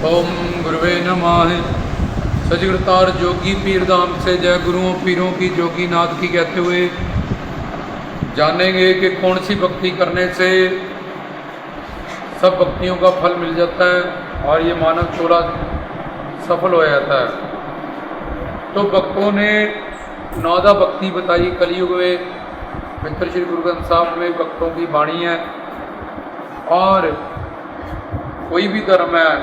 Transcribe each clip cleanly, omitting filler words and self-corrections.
ओम गुरुवे नमः। सचकृतार जोगी पीर धाम से जय गुरुओं पीरों की जोगी नाथ की कहते हुए जानेंगे कि कौन सी भक्ति करने से सब भक्तियों का फल मिल जाता है और ये मानव चोला सफल हो जाता है। तो भक्तों ने नौदा भक्ति बताई कलयुग में। मित्र श्री गुरु ग्रंथ साहब में भक्तों की वाणी है और कोई भी धर्म है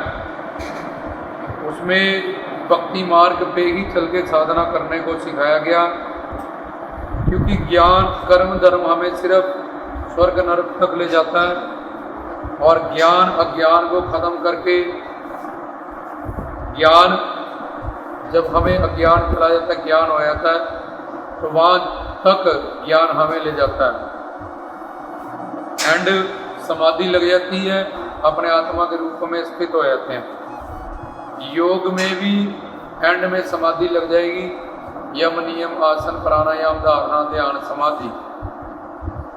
उसमें भक्ति मार्ग पे ही चल के साधना करने को सिखाया गया, क्योंकि ज्ञान कर्म धर्म हमें सिर्फ स्वर्ग नरक तक ले जाता है और ज्ञान अज्ञान को खत्म करके ज्ञान जब हमें अज्ञान चला जाता है ज्ञान हो जाता है तो वहाँ तक ज्ञान हमें ले जाता है एंड समाधि लग जाती है, अपने आत्मा के रूप में स्थित हो जाते हैं। योग में भी एंड में समाधि लग जाएगी, यम नियम आसन प्राणायाम धारणा ध्यान समाधि।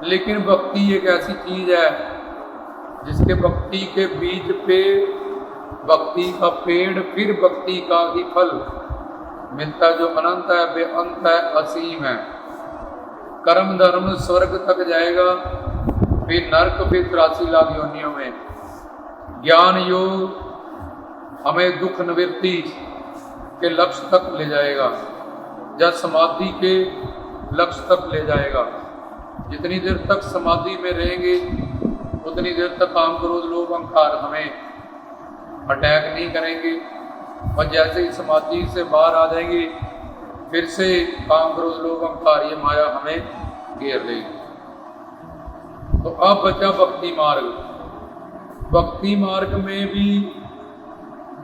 लेकिन भक्ति एक ऐसी चीज है जिसके भक्ति के बीज पे भक्ति का पेड़ फिर भक्ति का ही फल मिलता है, जो अनंत है बेअंत है असीम है। कर्म धर्म स्वर्ग तक जाएगा, फिर नर्क फिर 83 लाख योनियों में। ज्ञान योग हमें दुख निवृत्ति के लक्ष्य तक ले जाएगा, जब समाधि के लक्ष्य तक ले जाएगा। जितनी देर तक समाधि में रहेंगे उतनी देर तक काम क्रोध लोभ अहंकार हमें अटैक नहीं करेंगे, और जैसे ही समाधि से बाहर आ जाएंगे फिर से काम क्रोध लोभ अहंकार ये माया हमें घेर लेगी। तो अब बचा भक्ति मार्ग। भक्ति मार्ग में भी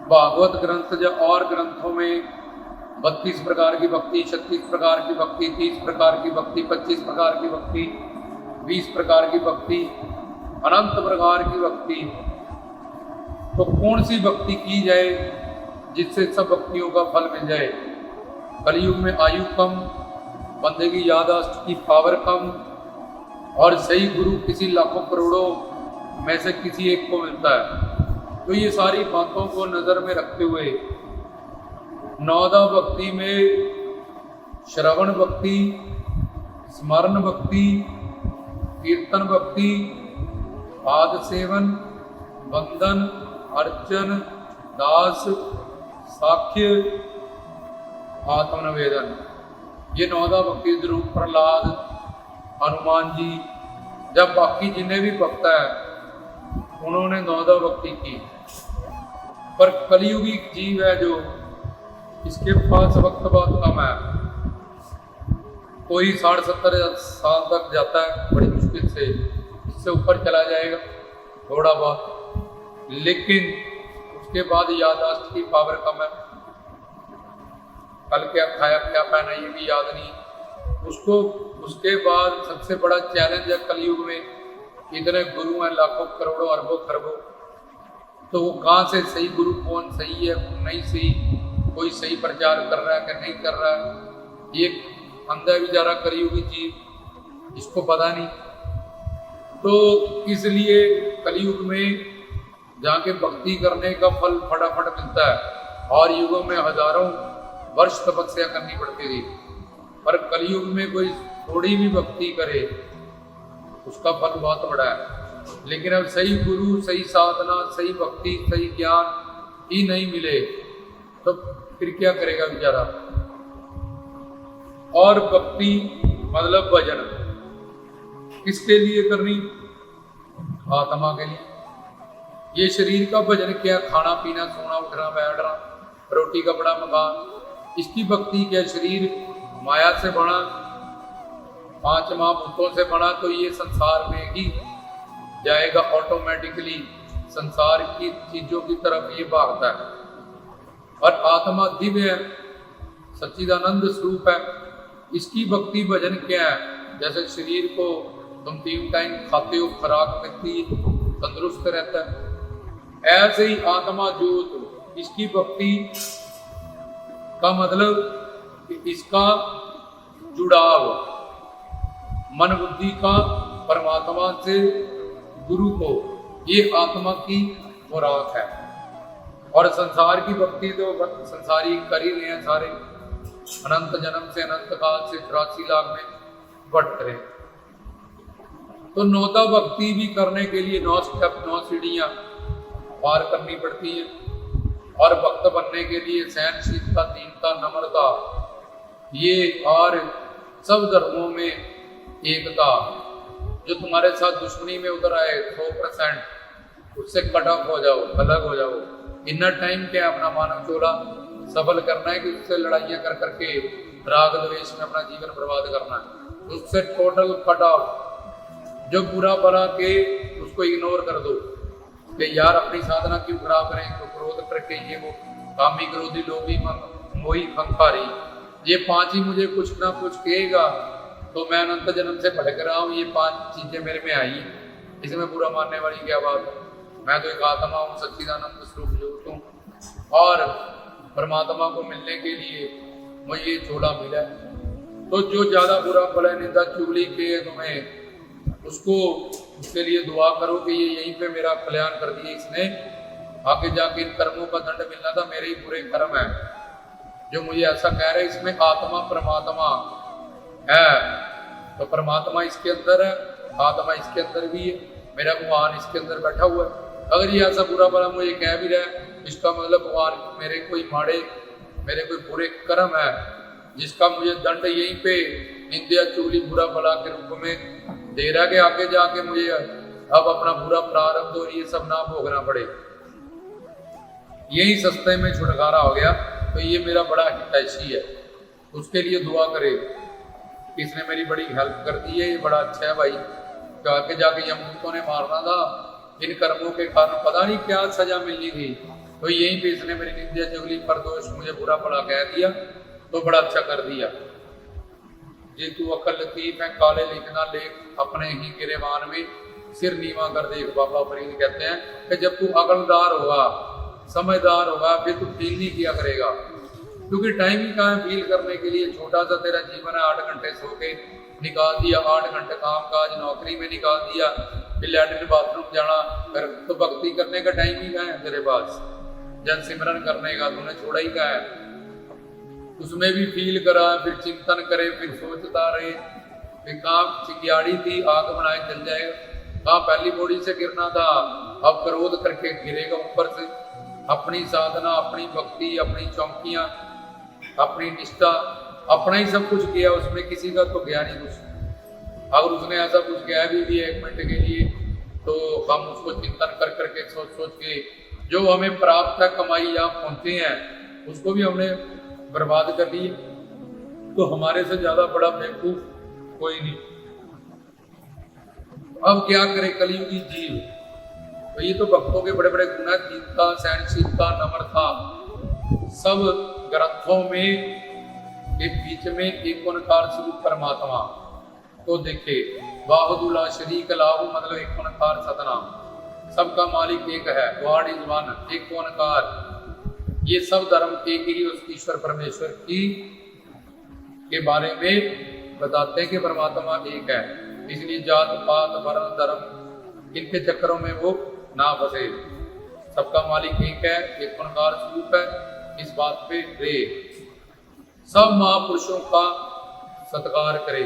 भागवत ग्रंथ या और ग्रंथों में 32 प्रकार की भक्ति, 36 प्रकार की भक्ति, 30 प्रकार की भक्ति, 25 प्रकार की भक्ति, 20 प्रकार की भक्ति, अनंत प्रकार की भक्ति। तो कौन सी भक्ति की जाए जिससे सब भक्तियों का फल मिल जाए? कलयुग में आयु कम, बंदे की याददाश्त की पावर कम, और सही गुरु किसी लाखों करोड़ों में से किसी एक को मिलता है। तो ये सारी बातों को नजर में रखते हुए नौदा भक्ति में श्रवण भक्ति, स्मरण भक्ति, कीर्तन भक्ति, पाद सेवन, वंदन, अर्चन, दास, साख्य, आत्मनिवेदन, ये नौदा भक्ति ध्रुव, प्रहलाद, हनुमान जी, जब बाकी जिन्हें भी भक्त है उन्होंने नौदा भक्ति की। पर कलयुगी जीव है जो इसके पास वक्त बहुत कम है, कोई 60-70 साल तक जाता है बड़ी मुश्किल से, इससे ऊपर चला जाएगा थोड़ा बहुत, लेकिन उसके बाद याददाश्त की पावर कम है, कल क्या खाया क्या पहना ये भी याद नहीं उसको। उसके बाद सबसे बड़ा चैलेंज है कलयुग में, इतने गुरु हैं लाखों करोड़ों अरबों खरबों, तो वो कहाँ से सही गुरु कौन सही है कौन नहीं सही, कोई सही प्रचार कर रहा है कि नहीं कर रहा है, ये अंधा बेचारा कलयुगी जीव इसको पता नहीं। तो इसलिए कलयुग में जाके भक्ति करने का फल फटाफट मिलता है, और युगों में हजारों वर्ष तपस्या करनी पड़ती थी, पर कलयुग में कोई थोड़ी भी भक्ति करे उसका फल बहुत बड़ा है। लेकिन अब सही गुरु, सही साधना, सही भक्ति, सही ज्ञान ही नहीं मिले तो फिर क्या करेगा बेचारा। और भक्ति मतलब भजन किसके लिए करनी? आत्मा के लिए। ये शरीर का भजन क्या? खाना पीना सोना उठना बैठना रोटी कपड़ा मकान, इसकी भक्ति क्या? शरीर माया से बना, 5 महाभूतों से बना, तो ये संसार में ही जाएगा ऑटोमेटिकली, संसार की चीजों की तरफ ये भागता है। और आत्मा दिव्य है, सच्चिदानंद स्वरूप है, इसकी भक्ति भजन क्या है? जैसे शरीर को तुम 3 टाइम खाते हो, खुराक मिलती, तंदुरुस्त रहता है, ऐसे ही आत्मा ज्योत, इसकी भक्ति का मतलब इसका जुड़ाव मन बुद्धि का परमात्मा से गुरु को, ये आत्मा की खुराक है। और संसार की भक्ति तो संसारी कर ही रहे हैं सारे, अनंत जन्म से अनंत काल से 83 लाख में बढ़ते रहे। तो नौता भक्ति भी करने के लिए 9 स्टेप 9 सीढ़ियां पार करनी पड़ती है। और भक्त बनने के लिए सहनशीलता, दीनता, नम्रता, ये और सब धर्मों में एकता, जो तुम्हारे साथ दुश्मनी में उतर आए 100%, उससे कट ऑफ हो जाओ, अलग हो जाओ। इतना टाइम क्या अपना मानव चोला सफल करना है कि उससे लड़ाइयाँ कर करके राग द्वेष में अपना जीवन बर्बाद करना है, उससे टोटल कट ऑफ। जो बुरा भला के उसको इग्नोर कर दो कि यार अपनी साधना क्यों खराब करें, तो क्रोध करके ये वो कामी क्रोधी लोभी मोही खंखारी, ये 5 ही मुझे कुछ ना कुछ कहेगा तो मैं अनंत जन्म से भटक रहा हूँ, ये 5 चीजें मेरे में आई, इसमें बुरा मानने वाली क्या बात है। मैं तो एक आत्मा हूँ, सच्चिदानंद स्वरूप ज्योत हूँ, और परमात्मा को मिलने के लिए मुझे ये चोला मिला है। तो जो ज्यादा बुरा भला निंदा चुगली के तुम्हें, उसको उसके लिए दुआ करो कि ये यहीं पे मेरा कल्याण कर दिए इसने, आगे जाके इन कर्मों का दंड मिलना था, मेरे ही बुरे कर्म है जो मुझे ऐसा कह रहे। इसमें आत्मा परमात्मा है, तो परमात्मा इसके अंदर है, आत्मा इसके अंदर भी है, मेरा भगवान इसके अंदर बैठा हुआ है। अगर ये ऐसा बुरा भला मुझे कह भी रहा है, इसका मतलब भगवान मेरे कोई माड़े, मेरे कोई बुरे कर्म है, जिसका मुझे दंड यहीं पे निंदा चुगली बुरा भला के रूप में दे रहा है कि आगे जाके मुझे अब अपना बुरा प्रारब्ध और ये सब ना भोगना पड़े। यही सस्ते में छुटकारा हो गया। तो ये मेरा बड़ा हितैषी है, उसके लिए दुआ करे, इसने मेरी बड़ी हेल्प कर दी है, ये बड़ा अच्छा है भाई। तो आगे जाके यमदूतों ने मारना था, इन कर्मों के कारण पता नहीं क्या सजा मिलनी थी, तो यहीं पे इसने मेरी निंदा चुगली परदोष मुझे बुरा भला कह दिया, तो बड़ा अच्छा कर दिया। जे तू अकल लतीफ है, काले लिखना लेख अपने ही गिरेबान में, सिर नीवा कर देख। बाबा फरीद कहते हैं कि जब तू अकलदार होगा, समझदार होगा, फिर तू फील नहीं किया करेगा, क्योंकि टाइम ही कहाँ है फील करने के लिए। छोटा सा तेरा जीवन है, 8 घंटे सो के निकाल दिया, 8 घंटे काम काज नौकरी में निकाल दिया, फिर लैट्रिन बाथरूम जाना, फिर तो भक्ति करने का टाइम ही कहाँ है तेरे पास, जन सिमरन करने का तूने छोड़ा ही कहाँ है। उसमें भी फील करा, फिर चिंतन करे, फिर सोचता रहे, फिर कहाँ चिंगाड़ी थी आग बनाए जल जाएगा, कहाँ पहली बोड़ी से गिरना था, अब क्रोध करके गिरेगा ऊपर से। अपनी साधना, अपनी भक्ति, अपनी चौकियां, अपनी निष्ठा, अपना ही सब कुछ किया, उसमें किसी का तो गया नहीं कुछ। अगर उसने ऐसा कुछ किया भी 1 मिनट के लिए, तो हम उसको चिंतन कर करके सोच सोच के जो हमें प्राप्त है, कमाई यहाँ पहुंचे हैं, उसको भी हमने बर्बाद कर ली। तो हमारे से ज्यादा बड़ा बेवकूफ कोई नहीं। अब क्या करे कलियुगी जीव। तो ये तो भक्तों के बड़े बड़े गुण है, दीनता, सहनशीलता, नम्रता, सब ग्रंथों में एक बीच में एक ओंकार स्वरूप परमात्मा। तो देखे वाहुदुल्ला शरीक लाहू, मतलब एक ओंकार सतनाम, सबका मालिक एक है, गॉड इज वन, एक ओंकार। ये सब धर्म एक ही उस ईश्वर परमेश्वर की के बारे में बताते हैं कि परमात्मा एक है। इसलिए जात पात वर्ण धर्म इनके चक्करों में वो ना फंसे, सबका मालिक एक है, एक ओंकार स्वरूप है, इस बात पे रे। सब महापुरुषों का सत्कार करे,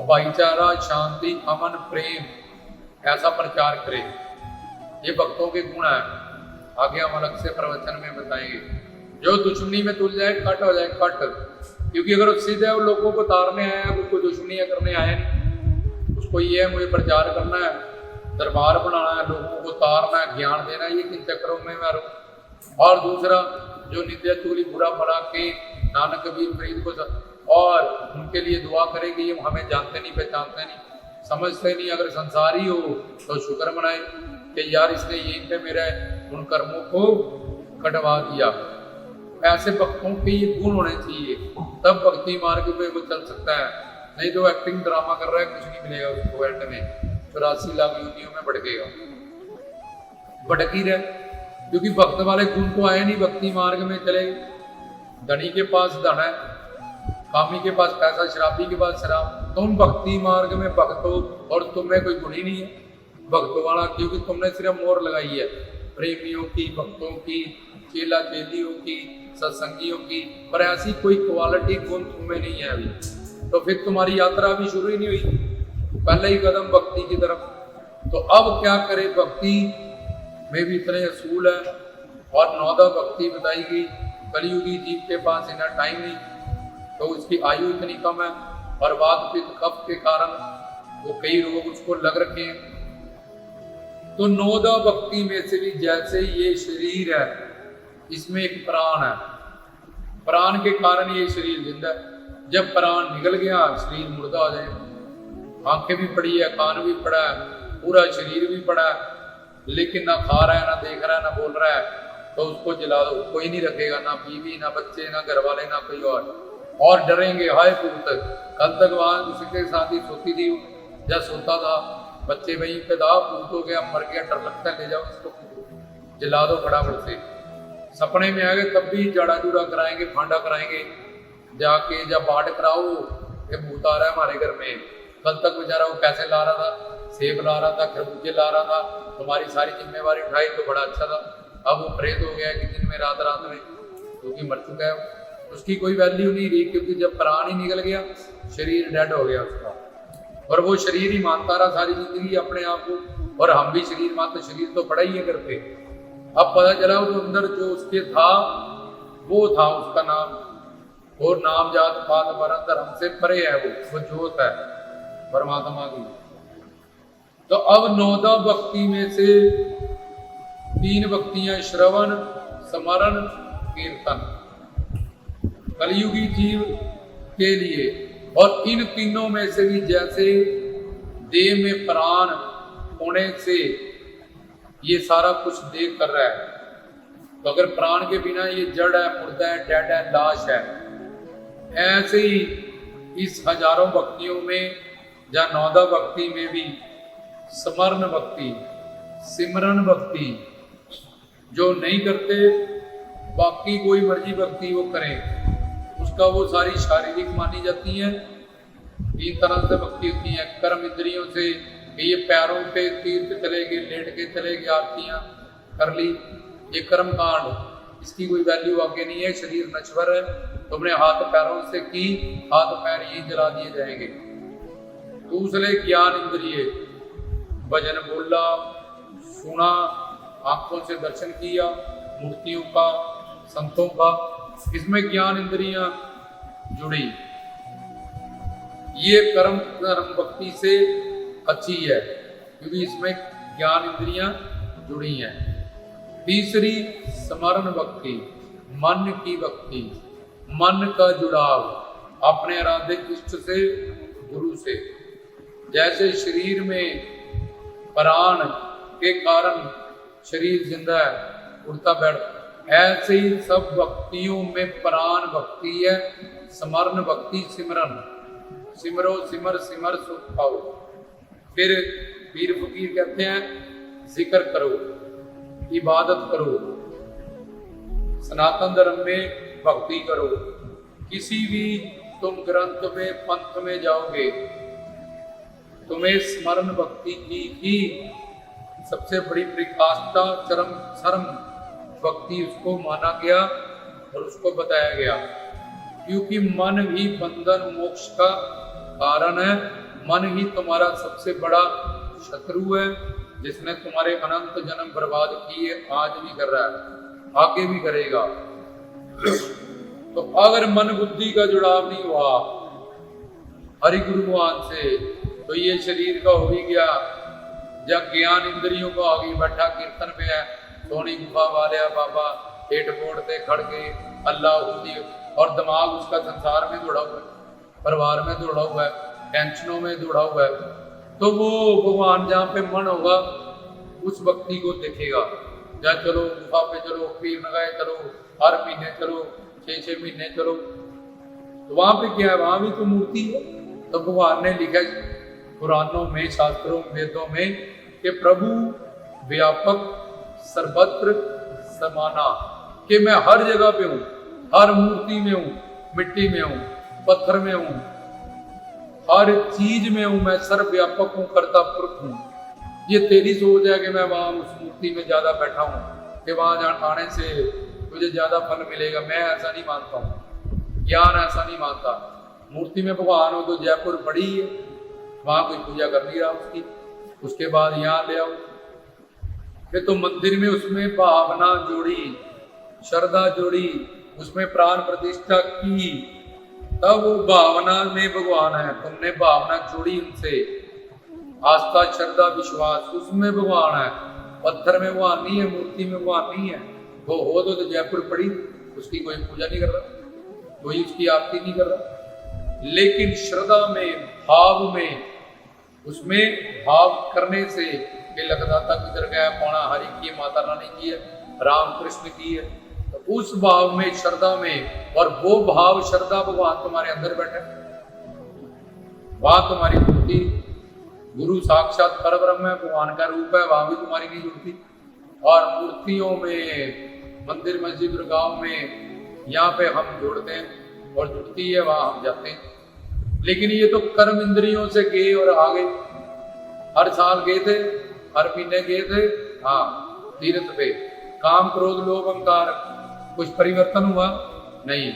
भाईचारा, शांति, अमन, प्रेम ऐसा प्रचार करे। ये भक्तों के गुण है, आगे हम अलग से प्रवचन में बताएंगे। जो दुश्मनी में तुल जाए, कट हो जाए, कट। क्योंकि अगर सीधे वो लोगों को तारने आया है, उसको दुश्मनियां करने आया नहीं, उसको ये है मुझे प्रचार करना है, दरबार बनाना है, लोगों को तारना है, ज्ञान देना है, ये किन चक्करों में मैं रहूं। और दूसरा जो नित्य चूली बुरा भला के नानक कबीर फरीद को और उनके लिए दुआ करे कि ये हमें जानते नहीं, पहचानते नहीं, समझते नहीं। अगर संसारी हो तो शुक्र मनाए कि यार इसने यहीं पे मेरे उन कर्मों को कटवा दिया। ऐसे भक्तों के ये गुण होने चाहिए, तब भक्ति मार्ग में वो चल सकता है। नहीं तो एक्टिंग ड्रामा कर रहा है, कुछ नहीं मिलेगा उसको एंड में, 84 लाख योनियों में भटकेगा, भटक ही रहे। क्योंकि भक्त वाले गुण तो आए नहीं, भक्ति मार्ग में चले। धनी के पास धन है, कामी के पास पैसा, शराबी के पास शराब। तुम भक्ति मार्ग में भक्त हो और तुम्हें कोई गुण ही नहीं है भक्तों वाला, क्योंकि तुमने सिर्फ मोहर लगाई है प्रेमियों की, भक्तों की, चेला चेलियों की, सत्संगियों की, पर ऐसी कोई क्वालिटी गुण तुम्हें नहीं है अभी, तो फिर तुम्हारी यात्रा भी शुरू ही नहीं हुई, पहले ही कदम भक्ति की तरफ। तो अब क्या करे, भक्ति में भी इतने असूल है और 9 भक्ति बताई गई। कलयुगी जीव के पास इतना टाइम नहीं, तो उसकी आयु इतनी कम है और वात पित्त कफ के कारण वो कई रोग उसको लग रखे हैं। तो 9 भक्ति में से भी जैसे ये शरीर है, इसमें एक प्राण है, प्राण के कारण ये शरीर जिंदा है। जब प्राण निकल गया शरीर मुर्दा हो जाए। आंखें भी पड़ी है, कान भी पड़ा है, पूरा शरीर भी पड़ा है, लेकिन ना खा रहा है, ना देख रहा है, ना बोल रहा है, तो उसको जला दो, कोई नहीं रखेगा, ना बीवी, ना बच्चे, ना घर वाले, ना कोई और डरेंगे हाय पूत। कल तक वहां उसी के साथ ही सोती थी, जब सोता था बच्चे वहीं पे था, पूत हो गया, मर गया, डर लगता है, ले जाओ इसको जला दो फटाफट से। सपने में आ गए तब भी जड़ा जुड़ा कराएंगे, फांडा कराएंगे, जाके जब बाढ़ कराओ ये भूत आ रहा है हमारे घर में। कल तक बेचारा वो पैसे ला रहा था, सेब ला रहा था, खरबूजे ला रहा था, तुम्हारी सारी जिम्मेवारी उठाई तो बड़ा अच्छा था। अब वो प्रेत हो गया कि दिन में रात रात में, क्योंकि मर चुका है, उसकी कोई वैल्यू नहीं रही, क्योंकि जब प्राण ही निकल गया शरीर डेड हो गया उसका, और वो शरीर ही मानता रहा सारी जिंदगी अपने आप को। और हम भी शरीर मानते, शरीर तो पड़ा ही है करते। अब पता चला वो अंदर जो उसके था वो था उसका नाम, और नाम जात पात मरण धर्म से परे है, वो जोत है परमात्मा की। तो अब 9 भक्ति में से 3 भक्तियां श्रवण, स्मरण, कीर्तन कलयुगी जीव के लिए। और इन तीनों में से भी जैसे देह में प्राण होने से ये सारा कुछ देह कर रहा है, तो अगर प्राण के बिना ये जड़ है, मुर्दा है, डेड है, लाश है, ऐसे ही इस हजारों भक्तियों में या 9 भक्ति में भी स्मरण भक्ति, सिमरन भक्ति जो नहीं करते, बाकी कोई मर्जी भक्ति वो करें, उसका वो सारी शारीरिक मानी जाती है। 3 तरह से भक्ति होती है, कर्म इंद्रियों से, ये पैरों पे तीर्थ चले गए, लेट के चले गए, आरतियां कर ली, ये कर्म कांड, इसकी कोई वैल्यू आगे नहीं है, शरीर नश्वर है, तुमने हाथ पैरों से की, हाथ पैर यही जला दिए जाएंगे। दूसरे ज्ञान इंद्रिय, भजन बोला, सुना, आंखों से दर्शन किया मूर्तियों का, संतों का, इसमें ज्ञान इंद्रियां जुड़ी, ये कर्म भक्ति से अच्छी है, क्योंकि इसमें ज्ञान इंद्रियां जुड़ी हैं। तीसरी स्मरण भक्ति, मन की भक्ति, मन का जुड़ाव अपने आराध्य इष्ट से, गुरु से। जैसे शरीर में प्राण के कारण शरीर जिंदा है, उड़ता बैठता, ऐसे ही सब भक्तियों में प्राण भक्ति है, स्मरण भक्ति, सिमरन, सिमरो सिमर सिमर सुख पाओ। फिर पीर फकीर कहते हैं जिक्र करो, इबादत करो, सनातन धर्म में भक्ति करो। किसी भी तुम ग्रंथ में, पंथ में जाओगे, तुम्हें स्मरण भक्ति की ही सबसे बड़ी प्रकाष्ठा, चरम शर्म भक्ति उसको माना गया और उसको बताया गया, क्योंकि मन ही बंधन मोक्ष का कारण है। मन ही तुम्हारा सबसे बड़ा शत्रु है, जिसने तुम्हारे अनंत जन्म बर्बाद किए, आज भी कर रहा है, आगे भी करेगा। तो अगर मन बुद्धि का जुड़ाव नहीं हुआ हरि गुरु भगवान से, तो ये शरीर का हो भी गया, जब ज्ञान इंद्रियों को आगे बैठा कीर्तन पे है, सोनी गुफा वाले बाबा हेठ बोड़ते खड़ के अल्लाह होती, और दिमाग उसका संसार में जुड़ा हुआ है, परिवार में जुड़ा हुआ है, टेंशनों में जुड़ा हुआ है, तो वो भगवान जहाँ पे मन होगा उस भक्ति को देखेगा। या चलो गुफा पे चलो, पीर नगाए चलो, हर महीने चलो, 6-6 महीने चलो, तो वहां पे क्या है, वहां भी तो मूर्ति है। तो भगवान ने लिखा पुराणों में, शास्त्रों, वेदों में कि प्रभु व्यापक सर्वत्र समाना, कि मैं हर जगह पे हूँ, हर मूर्ति में हूँ, मिट्टी में हूँ, पत्थर में हूँ, हर चीज में हूँ, मैं सर्वव्यापक हूँ, कर्ता पुरुष हूँ। ये तेरी सोच है कि मैं वहां उस मूर्ति में ज्यादा बैठा हूँ कि वहां आने से मुझे ज्यादा फल मिलेगा। मैं ऐसा नहीं मानता हूँ, ज्ञान ऐसा नहीं मानता। मूर्ति में भगवान हो तो जयपुर बड़ी है, वहां कोई पूजा कर नहीं रहा उसकी, उसके बाद यहाँ ले आओ। फिर तो मंदिर में उसमें भावना जोड़ी, श्रद्धा जोड़ी, उसमें प्राण प्रतिष्ठा की, तब वो भावना में भगवान है। तुमने भावना जोड़ी उनसे, आस्था श्रद्धा विश्वास, उसमें भगवान है। पत्थर में भगवान नहीं है, मूर्ति में भगवान नहीं है। वो हो तो जयपुर पड़ी, उसकी कोई पूजा नहीं कर रहा, कोई उसकी आरती नहीं कर रहा। लेकिन श्रद्धा में, भाव में, उसमें भाव करने से कि लगदाता किधर गया, पौना हरि की है, माता रानी की है, राम कृष्ण की है, तो उस भाव में, श्रद्धा में, और वो भाव श्रद्धा भगवान तुम्हारे अंदर बैठे, वहां तुम्हारी मूर्ति गुरु साक्षात परब्रह्म है, भगवान का रूप है, वहां भी तुम्हारी नहीं जुड़ती। और मूर्तियों में, मंदिर मस्जिद गांव में, यहाँ पे हम जोड़ते हैं और जुड़ती है, वहां हम जाते हैं। लेकिन ये तो कर्म इंद्रियों से गए और आ गए। हर साल गए थे, हर महीने गए थे, हाँ तीर्थ पे, काम क्रोध लोभ अहंकार, कुछ परिवर्तन हुआ नहीं,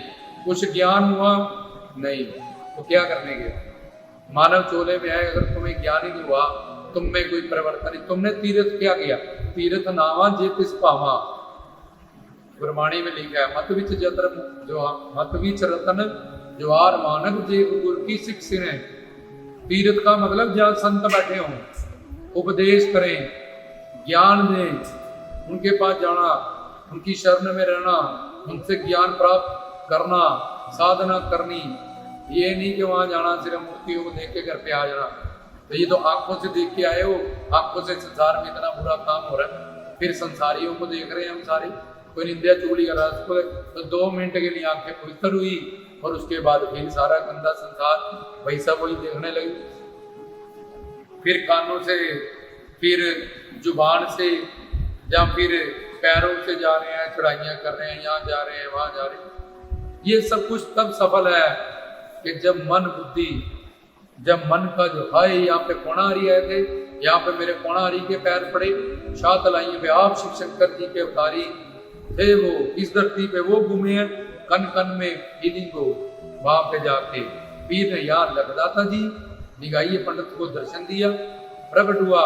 कुछ ज्ञान हुआ नहीं, तो क्या करने गए? मानव चोले में है, अगर तुम्हें ज्ञान ही नहीं हुआ, तुम में कोई परिवर्तन नहीं, तुमने तीर्थ क्या किया? तीर्थ नावा जे तिस पावा, गुरबाणी में लिखा है, मत विच जत्र जो मत विच रतन ज्वार मानक जे गुरु की शिक्षण है। तीर्थ का मतलब जहाँ संत बैठे हों, उपदेश करें, ज्ञान दें, उनके पास जाना, उनकी शरण में रहना, उनसे ज्ञान प्राप्त करना, साधना करनी। ये नहीं कि वहां जाना सिर्फ मूर्तियों को देख के घर पे आ जाना। तो ये तो आंखों से देख के आए हो, आंखों से संसार में इतना बुरा काम हो रहा है, फिर संसारियों को देख रहे हैं हम सारे। कोई निंदा चुगली कर रहा है उसको, तो 2 मिनट के लिए आंखें पवित्र हुई और उसके बाद फिर सारा गंदा संसार वैसा वही देखने लगे। फिर कानों से, फिर जुबान से, या फिर पैरों से जा रहे हैं, चढ़ाइयाँ कर रहे हैं, यहाँ जा रहे हैं, वहां जा रहे हैं। ये सब कुछ तब सफल है कि जब मन बुद्धि, जब मन का जो है, यहाँ पे कोणारी आए थे, यहाँ पे मेरे कोणारी के पैर पड़े, शाह तलाइए पे आप शिव शंकर जी के अवतारी थे, वो इस धरती पे वो घूमे हैं, कन कन में फीलिंग को, वहां पे जाके पीर ने यार लगदाता जी निगाइए पंडित को दर्शन दिया, प्रकट हुआ,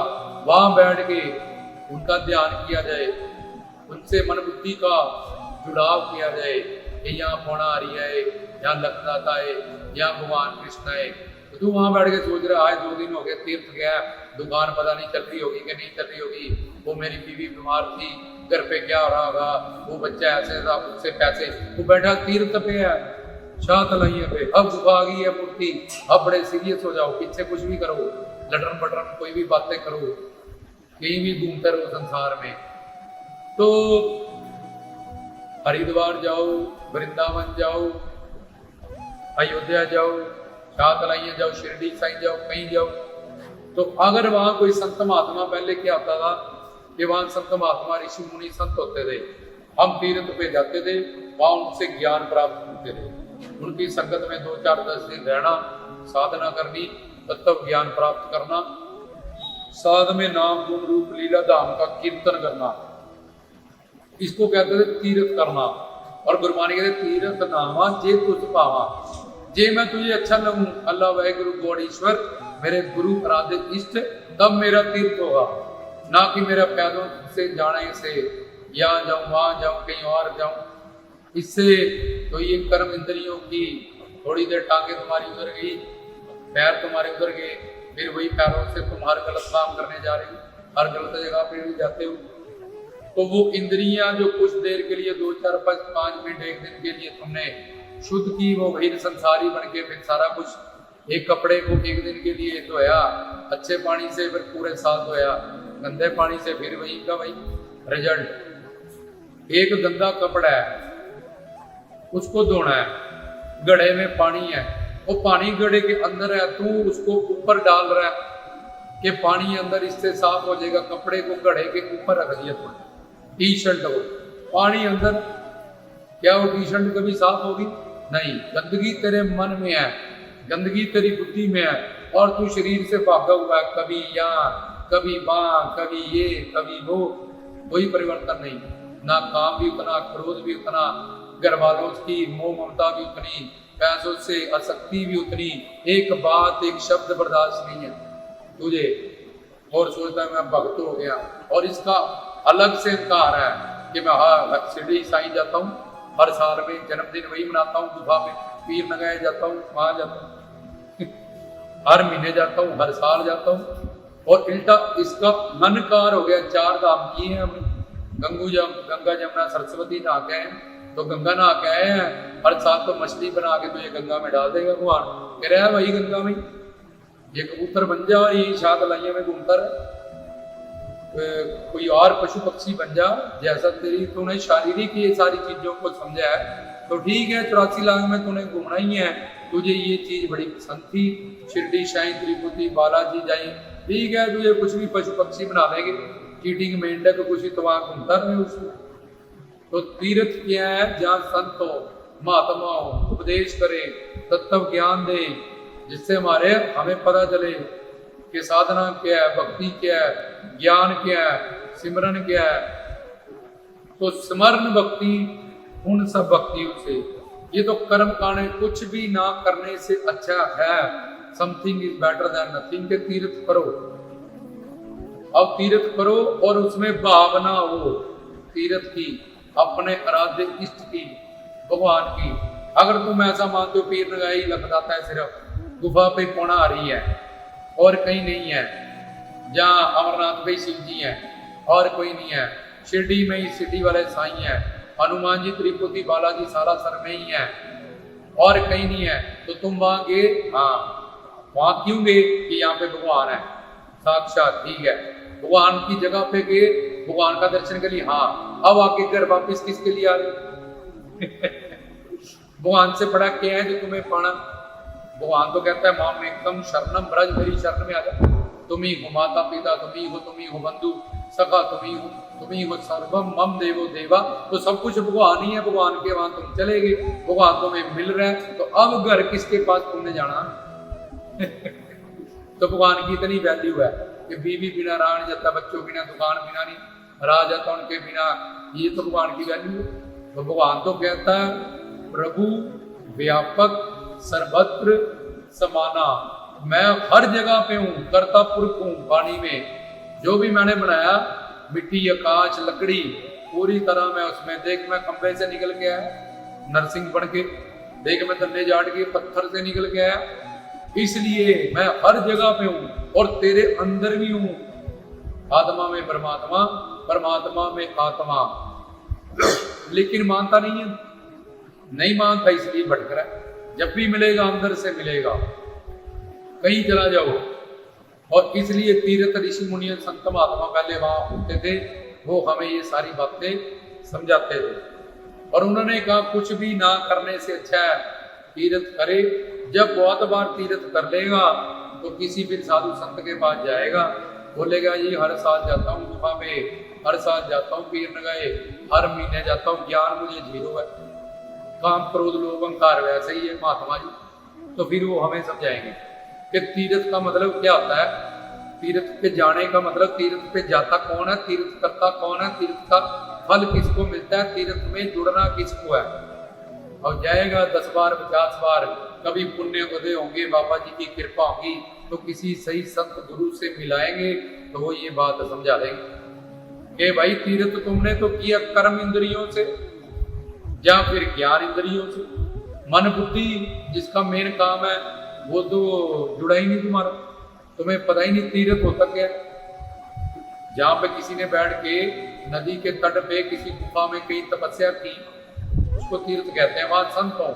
वहां बैठ के उनका ध्यान किया जाए, उनसे मन बुद्धि का जुड़ाव किया जाए कि यहाँ पौना आ रही है, यहाँ लगदाता है, यहाँ भगवान कृष्ण है। तो तू वहां बैठ के सोच रहा है, 2 दिन हो गए तीर्थ गया, दुकान पता नहीं चल रही होगी कि नहीं चल रही होगी, वो मेरी बीवी बीमार थी, घर पे क्या हो रहा होगा, वो बच्चा ऐसे था, उससे पैसे, वो बैठा तीर्थ पे है, शाह तलाइये पे। अब आ गई है मूर्ति, अब बड़े सीरियस हो जाओ, पीछे कुछ भी करो, लटरन पटरन कोई भी बातें करो, कहीं भी घूमते रहो संसार में। तो हरिद्वार जाओ, वृंदावन जाओ, अयोध्या जाओ, शाह तलाइये जाओ, शिरडी साईं जाओ, कहीं जाओ, तो अगर वहां कोई संत महात्मा, पहले क्या होता था कि वहां संत महात्मा ऋषि मुनि संत होते थे, हम तीर्थ पे जाते थे, वहां उनसे ज्ञान प्राप्त करते थे, उनकी संगत में 2-4-10 दिन रहना, साधना करनी, तत्व ज्ञान प्राप्त करना, साध में नाम गुण रूप लीला धाम का कीर्तन करना, इसको कहते थे तीर्थ करना। और गुरबानी कहते तीर्थ नामा जे तुझ पावा, जे मैं तुझे अच्छा लगूं, अल्लाह वह गुरु गौड़ ईश्वर मेरे गुरु आराध्य इष्ट, तब मेरा तीर्थ होगा, ना कि मेरा पैदों से जाने से, यहाँ जाऊं वहां जाऊं कहीं और जाऊं, इससे तो ये कर्म इंद्रियों की थोड़ी देर टांगे तुम्हारी उधर गई, पैर तुम्हारे उधर गए, फिर वही पैरों से तुम हर गलत काम करने जा रहे हो, हर गलत जगह पे भी जाते हो। तो वो इंद्रियां जो कुछ देर के लिए 2-4-5 मिनट 1 दिन के लिए तुमने शुद्ध की, वो फिर संसारी बन के फिर सारा कुछ, एक कपड़े को 1 दिन के लिए धोया अच्छे पानी से, फिर पूरे साल धोया गंदे पानी से, फिर वही का वही रिजल्ट। एक गंदा कपड़ा है उसको धोना है, घड़े में पानी है, वो पानी घड़े के अंदर है, तू उसको ऊपर डाल रहा है कि पानी अंदर इससे साफ हो जाएगा, कपड़े को घड़े के ऊपर रख दिया तुमने, टी शर्ट हो, पानी अंदर, क्या वो टी शर्ट कभी साफ होगी? नहीं। गंदगी तेरे मन में है, गंदगी तेरी बुद्धि में है, और तू शरीर से भागा हुआ है, कभी यहाँ कभी माँ, कभी ये, कभी वो, कोई परिवर्तन नहीं। ना काम भी उतना, क्रोध भी उतना, घर वालों की मोह ममता भी उतनी, पैसों से आसक्ति भी उतनी, एक बात एक शब्द बर्दाश्त नहीं है तुझे, और सोचता है मैं भक्त हो गया। और इसका अलग से अहंकार है कि मैं शिरडी साईं जाता हूँ, हर साल में जन्मदिन वही मनाता हूँ, गुफा में पीर लगाए जाता हूँ, वहां जाता हूँ हर महीने जाता हूँ, हर साल जाता हूँ। और उल्टा इसका मनकार हो गया। 4 धाम किए हैं हमने, गंगा जमुना सरस्वती नहा के हैं, तो गंगा नहा के आए हैं, हर साल तो मछली बना के तो ये गंगा में डाल देगा भगवान, कह रहा है वही गंगा में ये कबूतर बन जा और यही शाद लाइया में घूमता रहे, कोई और पशु पक्षी बन जा, जैसा तेरी तूने शारीरिक ये सारी चीजों को समझा है तो ठीक है, 84 लाख में तूने घूमना ही है, तुझे ये चीज बड़ी पसंद थी, शिरडी साईं तिरुपति बालाजी जाई, ठीक है, तुझे कुछ भी पशु पक्षी बना देंगे, चीटिंग मेंढक कुछ ही तो वहां घूमता रहे उसको। तो तीर्थ क्या है? जहाँ संत हो, महात्मा हो, उपदेश करे, तत्व ज्ञान दे, जिससे हमें पता चले कि साधना क्या है, भक्ति क्या है, ज्ञान क्या है, सिमरन क्या है। तो स्मरण भक्ति उन सब भक्तियों से, ये तो कर्म कांड कुछ भी ना करने से अच्छा है। Something is better than nothing के तीर्थ करो। अब तीर्थ करो और उसमें भावना हो तीर्थ की, अपने आराध्य इष्ट की, भगवान की। अगर तुम ऐसा मानते हो पीर नगाई लग जाता है सिर्फ गुफा पे पौना आ रही है और कहीं नहीं है, जहाँ अमरनाथ पे शिव जी है और कोई नहीं है, शिरडी में ही सिटी वाले साईं है, हनुमान जी तिरुपति बालाजी सालासर में ही है और कहीं नहीं है, तो तुम वहां गए, हाँ वहां क्यों गए कि यहाँ पे भगवान है साक्षात, ठीक है, भगवान की जगह पे गए, भगवान का दर्शन के लिए, हाँ अब आके घर वापिस किसके लिए आ रहे भगवान से बड़ा क्या है जो तुम्हें पाना। भगवान तो कहता है माम एकदम शरणम ब्रज, मेरी शरण में आ जा, तुम ही हो माता पिता, तुम ही हो बंधु सखा, तुम ही हो सर्वम मम देवो देवा। तो सब कुछ भगवान ही है, भगवान के वहां तुम चले गए, भगवान तुम्हें मिल रहा है, तो अब घर किसके पास तुमने जाना तो भगवान की इतनी वैल्यू है कि बीवी बिना रहा नहीं जाता, बच्चों बिना, दुकान बिना नहीं रहा जाता उनके बिना, ये तो भगवान की वैल्यू है। तो भगवान तो कहता है प्रभु व्यापक सर्वत्र समाना, मैं हर जगह पे हूँ, कर्ता पुरुष हूँ, वाणी में जो भी मैंने बनाया, मिट्टी आकाश लकड़ी पूरी तरह मैं उसमें, देख मैं खंबे से निकल के आया नरसिंह बन के, देख मैं धन्ने जाट के पत्थर से निकल के आया, इसलिए मैं हर जगह पे हूँ और तेरे अंदर भी हूँ। आत्मा में परमात्मा, परमात्मा में आत्मा, लेकिन मानता नहीं है, नहीं मानता इसलिए भटक रहा है। जब भी मिलेगा अंदर से मिलेगा, कहीं चला जाओ। और इसलिए तीर्थ ऋषि मुनि संत महात्मा पहले वहां होते थे, वो हमें ये सारी बातें समझाते थे और उन्होंने कहा कुछ भी ना करने से अच्छा है तीर्थ करे। जब बहुत बार तीर्थ कर लेगा तो किसी भी साधु संत के पास जाएगा, बोलेगा ये हर साल जाता हूँ गुफा में, हर साल जाता हूँ पीर नगाए, हर महीने जाता हूँ, ज्ञान मुझे जीरो है, काम क्रोध लोभ अहंकार वैसे ही है महात्मा जी। तो फिर वो हमें समझाएंगे कि तीर्थ का मतलब क्या होता है, तीर्थ पे जाने का मतलब, तीर्थ पे जाता कौन है, तीर्थ करता कौन है, तीर्थ का फल किसको मिलता है, तीर्थ में जुड़ना किसको है। और जाएगा 10 बार 50 बार, कभी पुण्य उदय होंगे, बाबा जी की कृपा होगी तो किसी सही संत गुरु से मिलाएंगे तो वो ये बात समझा देंगे कि भाई तीर्थ तुमने तो किया कर्म इंद्रियों से या फिर ज्ञान इंद्रियों से, मन बुद्धि जिसका मेन काम है वो तो जुड़ा ही नहीं तुम्हारा, तुम्हें पता ही नहीं तीर्थ होता क्या। जहाँ पे किसी ने बैठ के नदी के तट पे किसी गुफा में कहीं तपस्या की, उसको तीर्थ कहते हैं। वहां संत हो,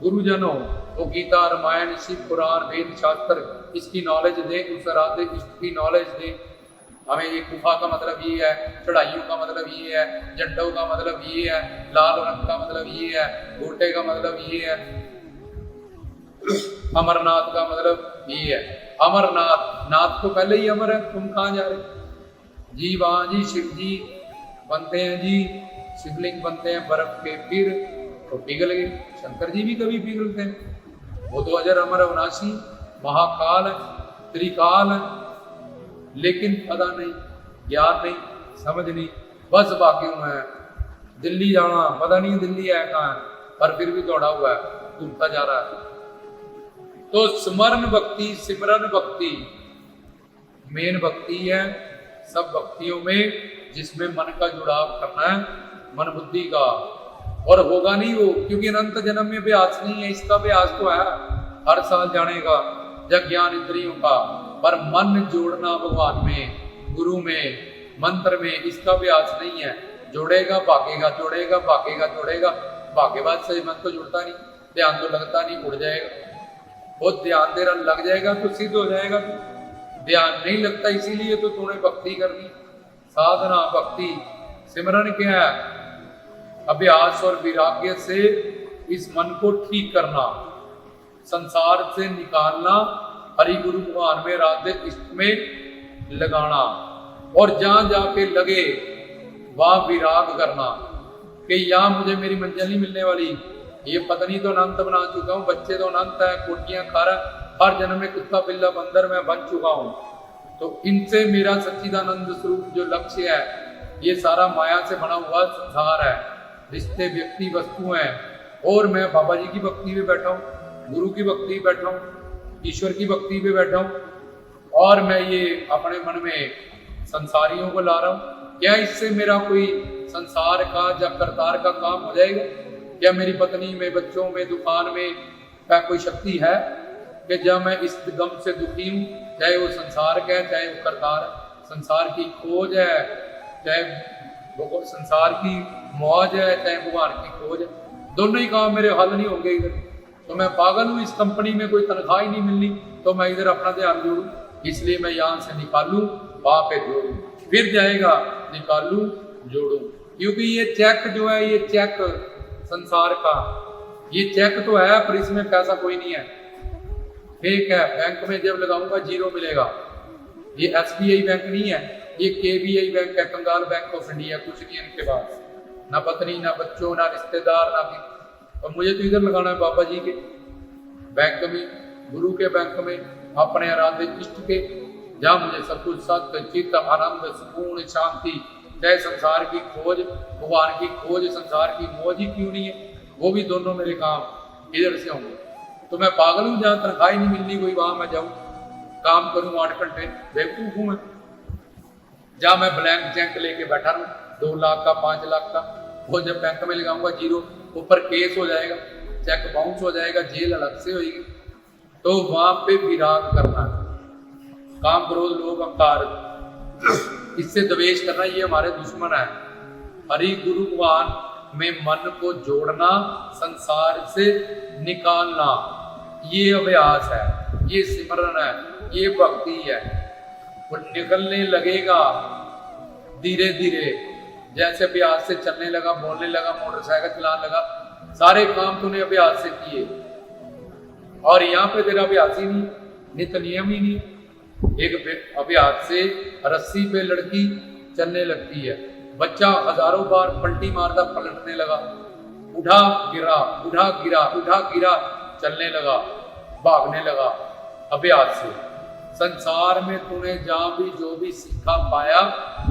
गुरुजनों, वो गीता रामायण शिव पुराण वेद शास्त्र इसकी नॉलेज दे, उस राधे इसकी नॉलेज दे। हमें ये गुफा का मतलब ये है, चढ़ाइयों का मतलब ये है, झंडों का मतलब ये है, लाल रंग का मतलब ये है, गोटे का मतलब ये है, अमरनाथ का मतलब ये है। अमरनाथ, नाथ तो पहले ही अमर है, तुम कहाँ जा रहे जी? वहां जी शिव जी बनते हैं जी, शिवलिंग बनते हैं बर्फ के, फिर तो पिघल गए। शंकर जी भी कभी पिघलते हैं, वो तो अजर अमर अविनाशी महाकाल त्रिकाल लेकिन पता नहीं, ज्ञान नहीं, समझ नहीं, बस बाकी हूँ मैं दिल्ली जाना, पता नहीं दिल्ली है कहाँ है, पर फिर भी दौड़ा हुआ है, घूमता जा रहा है। तो स्मरण भक्ति, सिमरन भक्ति मेन भक्ति है सब भक्तियों में, जिसमें मन का जुड़ाव करना है, मन बुद्धि का। और होगा नहीं वो, क्योंकि अनंत जन्म में अभ्यास नहीं है, इसका अभ्यास तो है हर साल जाने का जब ज्ञान इंद्रियों का, पर मन जोड़ना भगवान में, गुरु में, मंत्र में, इसका अभ्यास नहीं है। जोड़ेगा भागेगा, जोड़ेगा भागेगा, जोड़ेगा भागे बाद से मन तो जुड़ता नहीं, ध्यान तो लगता नहीं, उड़ जाएगा। वो ध्यान तेरा लग जाएगा तो सिद्ध हो जाएगा। ध्यान नहीं लगता, इसीलिए तो तूने भक्ति करनी। साधना भक्ति सिमरन क्या है? अभ्यास और वैराग्य से इस मन को ठीक करना, संसार से निकालना, हरि गुरु भगवान में राधे इष्ट में लगाना, और जहां जाके लगे वहां विराग करना कि यहाँ मुझे मेरी मंजिल नहीं मिलने वाली, ये पत्नी तो अनंत बना चुका हूँ, बच्चे तो अनंत है, कोटियां खा रहा, हर जन्म में कुत्ता बिल्ला बंदर मैं बन चुका हूँ। तो इनसे मेरा सच्चिदानंद स्वरूप जो लक्ष्य है, ये सारा माया से बना हुआ संसार है, रिश्ते व्यक्ति वस्तु हैं, और मैं बाबा जी की भक्ति में बैठा हूँ, गुरु की भक्ति में बैठा हूँ, ईश्वर की भक्ति में बैठा हूँ, और मैं ये अपने मन में संसारियों को ला रहा हूँ। क्या इससे मेरा कोई संसार का या करतार का काम हो जाएगा? क्या मेरी पत्नी में, बच्चों में, दुकान में क्या कोई शक्ति है कि जब मैं इस गम से दुखी हूँ, चाहे वो संसार का है, चाहे वो करतार, संसार की खोज है, चाहे वो संसार की मौज है, चाहे भगवान की खोज है, दोनों ही काम मेरे हल नहीं होंगे इधर। तो मैं पागल हूँ, इस कंपनी में कोई तनख्वाह ही नहीं मिलनी, तो मैं इधर अपना ध्यान जोड़ू, इसलिए मैं यहाँ से निकालू, वहां पे जोड़ू, फिर जाएगा, निकालू जोड़ू। क्योंकि ये चेक जो है, ये चेक संसार का, ये चेक तो है पर इसमें पैसा कोई नहीं है, फेक है। बैंक में जब लगाऊंगा जीरो मिलेगा। ये SBI बैंक नहीं है, ये KBI बैंक है, कंगाल बैंक ऑफ इंडिया। कुछ नहीं है इनके पास, ना पत्नी, ना बच्चों, ना रिश्तेदार, ना भी। और मुझे तो इधर लगाना है बाबा जी के बैंक में, गुरु के बैंक में, अपने आराध्य इष्ट के, जहाँ मुझे सब कुछ सत्य, चित्त, आनंद, सुकून, शांति, चाहे संसार की खोज, भगवान की खोज, संसार की मौज ही क्यों नहीं है, वो भी दोनों मेरे काम इधर से होंगे। तो मैं पागल हूँ, जहाँ तनख्वाह नहीं मिलनी कोई, वहां मैं जाऊँ काम करूँ 8 घंटे, बेवकूफ हूँ मैं। जहाँ मैं ब्लैंक चेक लेके बैठा रहूँ 2 लाख का, 5 लाख का, वो जब बैंक में लगाऊंगा जीरो, ऊपर केस हो जाएगा, चेक बाउंस हो जाएगा, जेल अलग से होगी। तो वहां पे विराग करना, काम, क्रोध, लोभ, अहंकार, इससे द्वेष करना, ये हमारे दुश्मन है। हरि गुरु भगवान में मन को जोड़ना, संसार से निकालना, ये अभ्यास है, ये सिमरन है, ये भक्ति है। वो निकलने लगेगा धीरे धीरे, जैसे अभ्यास से चलने लगा, बोलने लगा, मोटरसाइकिल चलाने लगा, सारे काम तूने अभ्यास से किए। और यहाँ पे तेरा अभ्यास ही नहीं, नित्य नियम ही नहीं। एक अभ्यास से रस्सी पे लड़की चलने लगती है, बच्चा हजारों बार पलटी मारता पलटने लगा, उठा गिरा, उठा गिरा, उठा गिरा, चलने लगा, भागने लगा। अभ्यास से संसार में तूने जहां भी जो भी सीखा पाया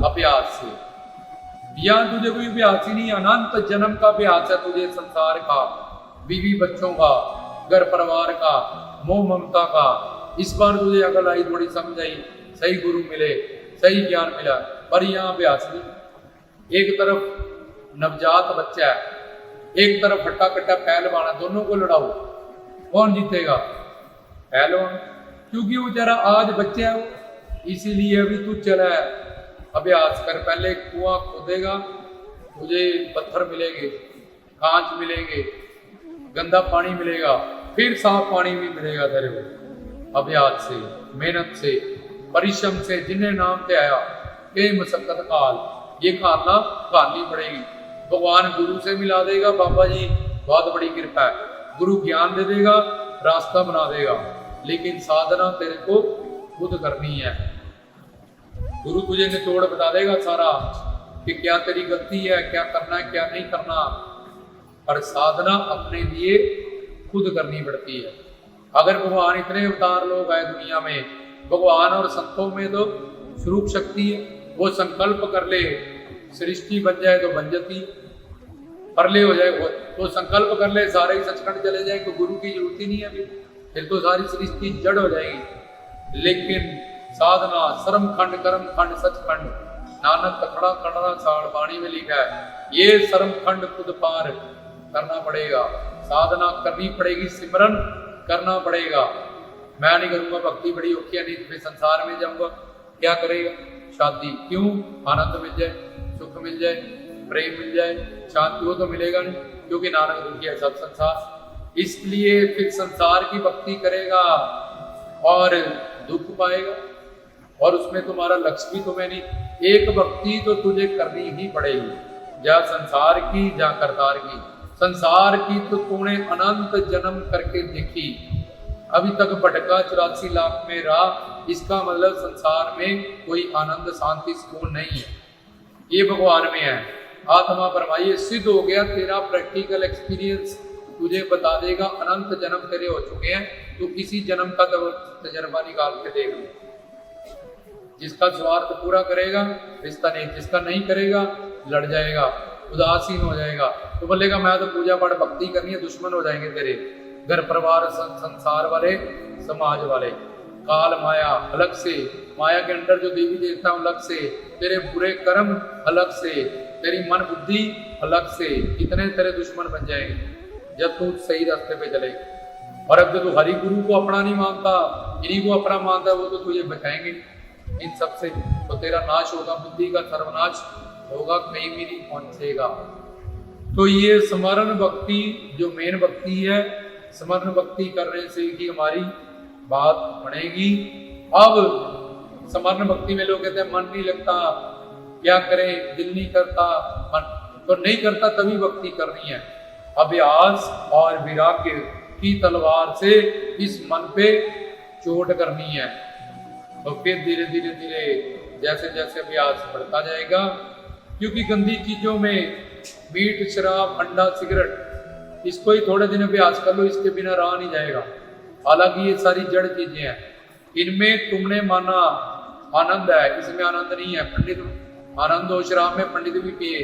अभ्यास से। यहाँ तुझे कोई अभ्यास ही नहीं, अनंत जन्म का अभ्यास है तुझे, संसार का, बीवी बच्चों का, घर परिवार का, मोह ममता का। इस बार तुझे अकल आई, थोड़ी समझ आई, सही गुरु मिले, सही ज्ञान मिला, पर यहाँ अभ्यास नहीं। एक तरफ नवजात बच्चा है, एक तरफ हट्टा कट्टा पहलवान है, दोनों को लड़ाओ, कौन जीतेगा? पहलवान, क्योंकि वो जरा आज बच्चा है, इसीलिए अभी तू चला है। अभ्यास कर, पहले कुआं खोदेगा, तुझे पत्थर मिलेंगे, कांच मिलेंगे, गंदा पानी मिलेगा, फिर साफ पानी भी मिलेगा तेरे को। अभ्यास से, मेहनत से, परिश्रम से, जिन्हें नाम पे आया के मशक्कत काल, ये खाना खानी पड़ेगी। भगवान गुरु से मिला देगा, बाबा जी बहुत बड़ी कृपा है, गुरु ज्ञान दे देगा, रास्ता बना देगा, लेकिन साधना तेरे को खुद करनी है। गुरु तुझे निचोड़ बता देगा सारा कि क्या तेरी गलती है, क्या करना है, क्या नहीं करना, पर साधना अपने लिए खुद करनी पड़ती है। अगर भगवान, इतने अवतार लोग आए दुनिया में, भगवान और संतों में तो स्वरूप शक्ति है। वो संकल्प कर ले, सृष्टि बन जाए तो बन जाती, प्रलय हो जाए वो तो संकल्प कर ले सारे ही सचखंड चले जाए तो गुरु की जरूरत ही नहीं है अभी, फिर तो सारी सृष्टि जड़ हो जाएगी। लेकिन साधना श्रम खंड कर्म खंड सचखंड, नानक कथड़ा कड़ना साड़ पानी में लिखा है, ये श्रम खंड खुद पार करना पड़ेगा, साधना करनी पड़ेगी, सिमरन करना पड़ेगा। मैं नहीं करूंगा भक्ति बड़ी औखी है, नहीं तो फिर संसार में जाऊंगा, क्या करेगा? शादी, क्यों? आनंद मिल जाए, सुख मिल जाए, प्रेम मिल जाए, शांति, वो तो मिलेगा नहीं, क्योंकि नानक दुखी है सब संसार। इसलिए फिर संसार की भक्ति करेगा और दुख पाएगा, और उसमें तुम्हारा लक्ष्य भी तुम्हें नहीं। एक भक्ति तो तुझे करनी ही पड़ेगी, जा संसार की जा करतार की। संसार की तो तूने अनंत जन्म करके देखी, अभी तक भटका 84 लाख में रहा, इसका मतलब संसार में कोई आनंद शांति सुकून नहीं है, ये भगवान में है। आत्मा परमाई सिद्ध हो गया, तेरा प्रैक्टिकल एक्सपीरियंस तुझे बता देगा, अनंत जन्म तेरे हो चुके हैं, तो किसी जन्म का तजर्बा निकाल के देख लो। जिसका स्वार्थ पूरा करेगा रिश्ता नहीं, जिसका नहीं करेगा लड़ जाएगा, उदासीन हो जाएगा, तो बोलेगा मैं तो पूजा पाठ भक्ति करनी है, दुश्मन हो जाएंगे तेरे घर परिवार संसार वाले समाज वाले। काल माया अलग से, माया के अंदर जो देवी देवता अलग से, तेरे बुरे कर्म अलग से, तेरी मन बुद्धि अलग से, कितने तेरे दुश्मन बन जाएंगे जब तू सही रास्ते पे चलेगा। और अब जो तू हरि गुरु को अपना नहीं मानता, इन्हीं को अपना मानता है, वो तो तुझे बचाएंगे इन सबसे, तो तेरा नाश होगा, बुद्धि का सर्वनाश होगा, कहीं भी नहीं पहुंचेगा। तो ये स्मरण भक्ति जो मेन भक्ति है, स्मरण भक्ति करने से ही हमारी बात बनेगी। अब स्मरण भक्ति में लोग कहते हैं मन नहीं लगता, क्या करें, दिल नहीं करता, मन तो नहीं करता, तभी भक्ति करनी है। अभ्यास और विराग्य की तलवार से इस मन पे चोट करनी है, तो फिर धीरे धीरे धीरे जैसे जैसे अभ्यास बढ़ता जाएगा, क्योंकि गंदी चीजों में मीट शराब अंडा सिगरेट, इसको ही थोड़े दिन अभ्यास कर लो, इसके बिना रहा नहीं जाएगा। हालांकि ये सारी जड़ चीजें हैं, इनमें तुमने माना आनंद है, इसमें आनंद नहीं है। पंडित आनंद हो, शराब में पंडित भी पिए,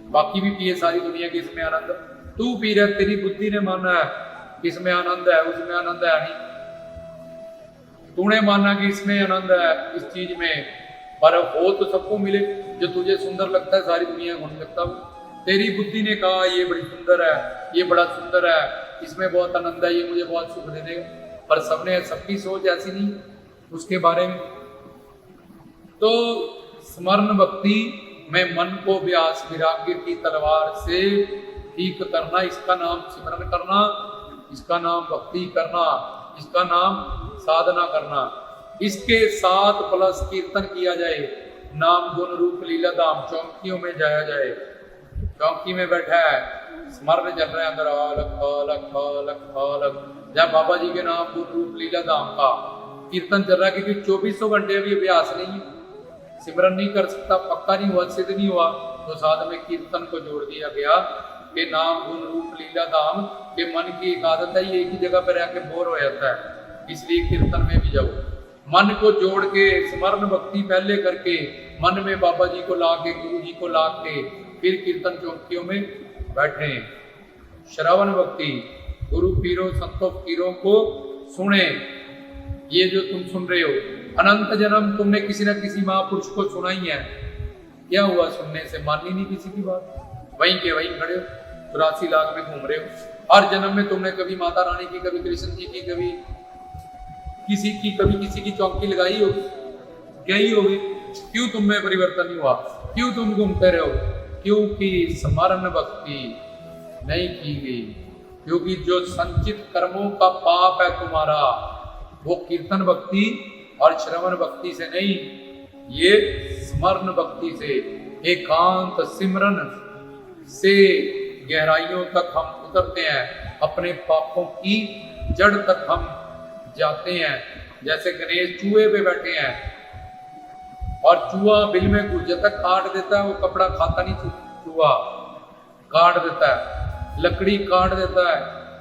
बाकी भी पिए, सारी दुनिया के, इसमें आनंद तू पी रहा, तेरी बुद्धि ने माना है इसमें आनंद है, उसमें आनंद है नहीं। तूने माना कि इसमें आनंद है इस चीज में, पर हो तो सबको मिले, जो तुझे सुंदर लगता है सारी दुनिया को नहीं लगता। तेरी बुद्धि ने कहा ये बड़ी सुंदर है, ये बड़ा सुंदर है, इसमें बहुत आनंद है, ये मुझे बहुत सुख दे देगा, पर सबने, सबकी सोच ऐसी नहीं उसके बारे में। तो स्मरण भक्ति में मन को व्यास विराग्य की तलवार से ठीक करना, इसका नाम सिमरन करना, इसका नाम भक्ति करना, इसका नाम साधना करना। इसके साथ प्लस कीर्तन किया जाए, नाम गुण रूप लीला धाम, चौकियों में जाया जाए, चौकी में बैठा है, स्मरण चल रहा है अंदर, अलग अलग अलग अलग, जब बाबा जी के नाम गुण रूप लीला धाम का कीर्तन चल रहा है, क्योंकि 2400 घंटे अभी अभ्यास नहीं है, सिमरन नहीं कर सकता, पक्का नहीं हुआ, सिद्ध नहीं हुआ, तो साथ में कीर्तन को जोड़ दिया गया कि नाम गुण रूप लीला धाम के। मन की एक आदत है, ये एक ही जगह पर रह के बोर हो जाता है, इसलिए कीर्तन में भी जाओ, मन को जोड़ के स्मरण भक्ति पहले करके, मन में बाबा जी को ला के, गुरु जी को ला के, फिर कीर्तन चौकियों में बैठे, श्रवण भक्ति, गुरु पीरों संतों फकीरों को सुने। ये जो तुम सुन रहे हो, अनंत जन्म तुमने किसी न किसी महापुरुष को सुना ही है, क्या हुआ सुनने से? मान ही नहीं किसी की बात, वहीं के वहीं खड़े हो, 84 लाख में घूम रहे हो। हर जन्म में तुमने कभी माता रानी की, कभी कृष्ण जी की, कभी किसी की चौकी लगाई होगी, गई होगी, क्यों तुम में परिवर्तन नहीं हुआ? क्यों तुम घूमते रहो? क्योंकि स्मरण भक्ति नहीं की गई, क्योंकि जो संचित कर्मों का पाप है तुम्हारा, वो कीर्तन भक्ति और श्रवण भक्ति से नहीं, ये स्मरण भक्ति से, एकांत सिमरन से गहराइयों तक हम उतरते हैं, अपने पापों की जड़ तक हम जाते हैं। जैसे गणेश चूहे पे बैठे हैं और चूहा बिल में घुस जाता है, काट देता है, वो कपड़ा खाता नहीं, चूहा काट देता है, लकड़ी काट देता है,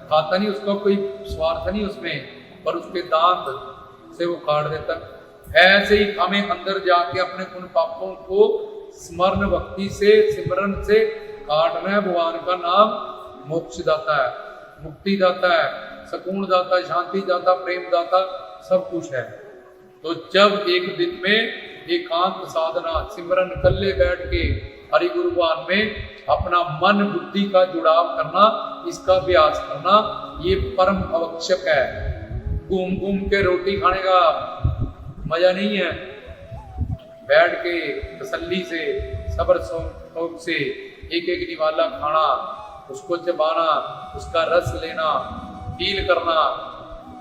खाता नहीं, उसका कोई स्वार्थ नहीं उसमें, पर उसके दांत से वो काट देता है। ऐसे ही हमें अंदर जाके अपने उन पापों को स्मरण भक्ति से, सिमरन से काटना है। भगवान का नाम मोक्ष दाता है, मुक्ति दाता है, सुकून दाता, शांति दाता, प्रेम दाता, सब कुछ है। तो जब एक दिन में एकांत साधना, सिमरन कल्ले बैठ के हरि गुरुवान में अपना मन बुद्धि का जुड़ाव करना, इसका अभ्यास करना, ये परम आवश्यक है। घूम घूम के रोटी खाने का मजा नहीं है। बैठ के तसल्ली से, सब्र शौक से एक एक निवाला खाना, उसको चबाना, उसका रस लेना, फील करना,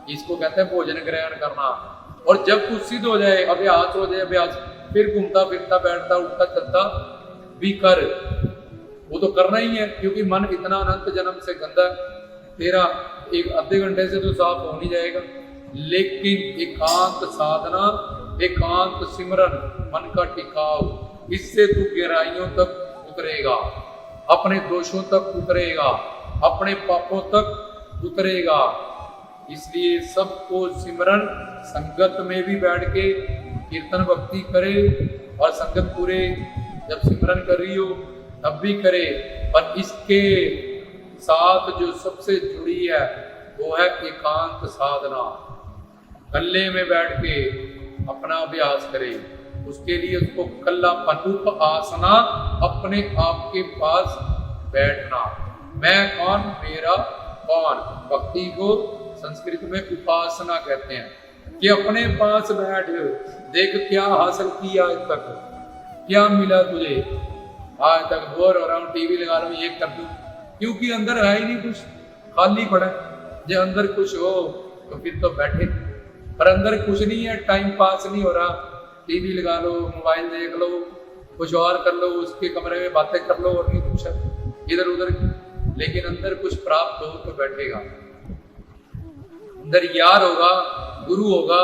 इसको कहते हैं भोजन ग्रहण करना। और जब कुछ सिद्ध हो जाए, अभ्यास हो जाए, अभ्यास, फिर घूमता फिरता, बैठता उठता चलता भी कर, वो तो करना ही है, क्योंकि मन इतना अनंत जन्म से गंदा है, तेरा एक आधे घंटे से तो साफ हो नहीं जाएगा। लेकिन एकांत साधना, एकांत सिमरन, मन का टिकाव, इससे तू गहराइयों तक उतरेगा, अपने दोषों तक उतरेगा, अपने पापों तक उतरेगा। इसलिए सबको सिमरन संगत में भी बैठ के कीर्तन भक्ति करे, और संगत पूरे जब सिमरन कर रही हो तब भी करे। पर इसके साथ जो सबसे जुड़ी है वो है एकांत साधना। कल्ले में बैठ के अपना अभ्यास करे, उसके लिए उसको कल्लापन, उपासना, अपने आप के पास बैठना। मैं कौन, मेरा कौन, भक्ति को संस्कृत में उपासना कहते हैं, कि अपने पास बैठ, देख क्या हासिल किया आज तक, क्या मिला तुझे आज तक। बोर हो रहा हूँ, टीवी लगा रहा हूँ, ये कर दूं, क्योंकि अंदर है ही नहीं कुछ, खाली पड़ा है। जो अंदर कुछ हो तो फिर तो बैठे, पर अंदर कुछ नहीं है, टाइम पास नहीं हो रहा। टीवी लगा लो, मोबाइल देख लो, कुछ और कर लो, उसके कमरे में बातें कर लो, और नहीं कुछ है इधर उधर। लेकिन अंदर कुछ प्राप्त हो तो बैठेगा। अंदर यार होगा, गुरु होगा,